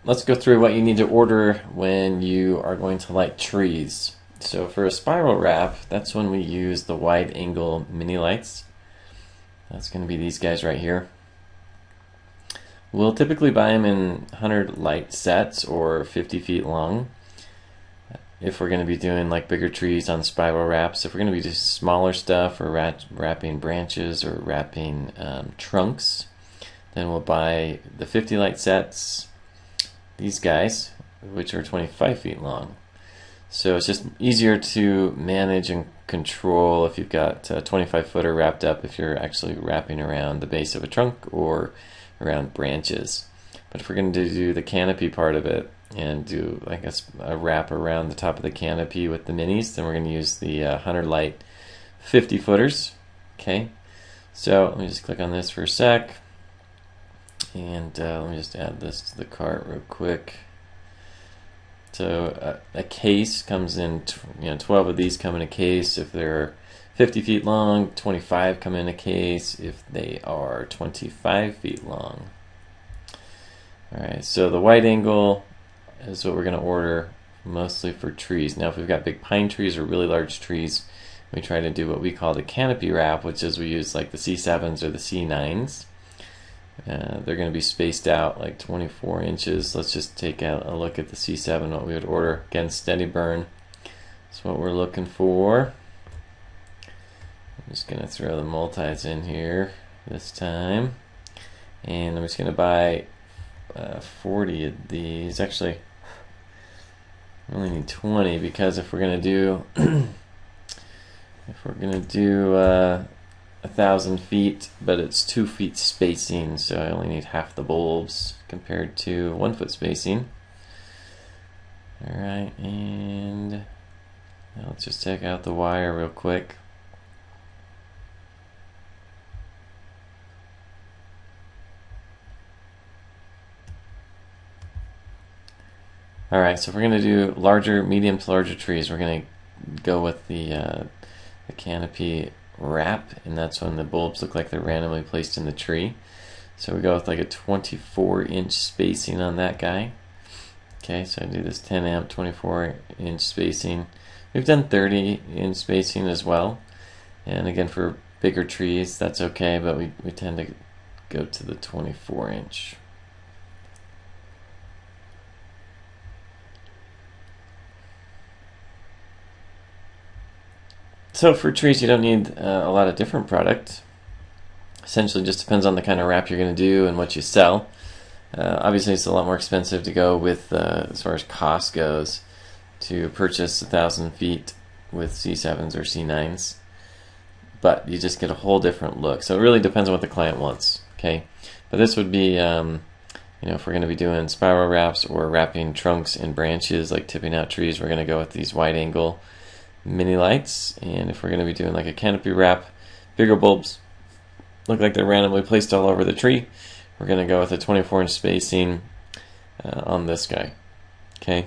let's go through what you need to order when you are going to light trees. So for a spiral wrap, that's when we use the wide angle mini lights. That's going to be these guys right here. We'll typically buy them in 100 light sets or 50 feet long. If we're going to be doing like bigger trees on spiral wraps, if we're going to be doing smaller stuff or wrapping branches or wrapping trunks, then we'll buy the 50 light sets, these guys, which are 25 feet long. So it's just easier to manage and control if you've got a 25 footer wrapped up, if you're actually wrapping around the base of a trunk or around branches. But if we're going to do the canopy part of it and do like a wrap around the top of the canopy with the minis, then we're going to use the 100 light 50 footers. Okay, so let me just click on this for a sec, and let me just add this to the cart real quick. So a case comes in, 12 of these come in a case if they're 50 feet long, 25 come in a case if they are 25 feet long. Alright, so the wide angle is what we're going to order mostly for trees. Now if we've got big pine trees or really large trees, we try to do what we call the canopy wrap, which is we use like the C7s or the C9s. They're going to be spaced out like 24 inches. Let's just take a look at the C7, what we would order. Again, steady burn. That's what we're looking for. I'm just going to throw the multis in here this time. And I'm just going to buy 40 of these. Actually, I only need 20 because if we're going to do 1,000 feet, but it's 2 feet spacing, so I only need half the bulbs compared to 1 foot spacing. Alright, and now let's just take out the wire real quick. Alright, so if we're going to do medium to larger trees, we're going to go with the canopy wrap, and that's when the bulbs look like they're randomly placed in the tree. So we go with like a 24-inch spacing on that guy. Okay, so I do this 10 amp 24-inch spacing. We've done 30-inch spacing as well, and again for bigger trees that's okay, but we tend to go to the 24-inch. So for trees, you don't need a lot of different product. Essentially, just depends on the kind of wrap you're going to do and what you sell. Obviously, it's a lot more expensive to go with, as far as cost goes, to purchase 1,000 feet with C7s or C9s. But you just get a whole different look. So it really depends on what the client wants. Okay, but this would be, if we're going to be doing spiral wraps or wrapping trunks and branches, like tipping out trees, we're going to go with these wide angle mini lights. And if we're going to be doing like a canopy wrap, bigger bulbs look like they're randomly placed all over the tree, we're going to go with a 24-inch spacing on this guy. Okay.